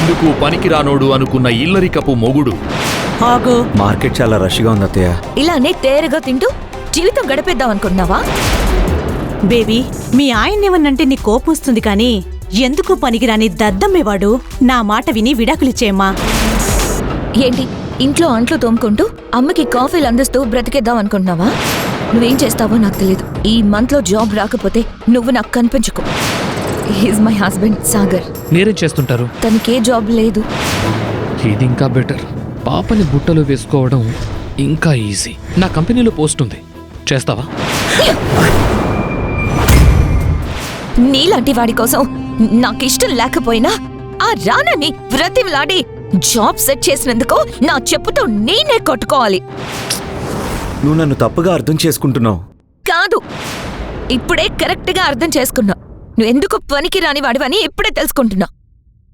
ఎందుకు పనికిరానోడు అనుకున్న ఇల్లరికపు మొగుడు. ఆగు. మార్కెట్ చాలా రష్గా ఉంది అత్తయ్య. ఇలానే తేరగా తింటూ జీవితం గడిపేద్దాం అనుకుంటున్నావా? బేబీ, మీ ఆయన్నేమన్నంటే నీ కోపం వస్తుంది కానీ ఎందుకు పనికిరాని దద్దమ్మేవాడు. నా మాట విని విడాకులిచ్చేయమ్మా. ఏంటి ఇంట్లో అంట్లు తోముకుంటూ అమ్మకి కాఫీలు అందిస్తూ బ్రతికేద్దాం అనుకుంటున్నావా? నువ్వేం చేస్తావో నాకు తెలియదు. ఈ మంత్ లో జాబ్ రాకపోతే నువ్వు నాకు కనిపించుకో. He's my husband Sagar. మీరేం చేస్తుంటారు? తనకే జాబ్ లేదు. ఇది ఇంకా బెటర్. పాపని బుట్టలో వేసుకోవడం ఇంకా ఈజీ. నా కంపెనీలో పోస్ట్ ఉంది, చేస్తావా? నీలాంటి వాడి కోసం నాకిష్టం లేకపోయినా ఆ రానని వ్రతిలాడి జాబ్ సెట్ చేసినందుకు నా చెప్పుతో నేనే కొట్టుకోవాలి. నువ్వు నన్ను తప్పుగా అర్థం చేసుకుంటున్నావు. కాదు, ఇప్పుడే కరెక్ట్ గా అర్థం చేసుకున్నా. నువ్వెందుకు పనికి రాని వాడివని ఇప్పుడే తెలుసుకుంటున్నా.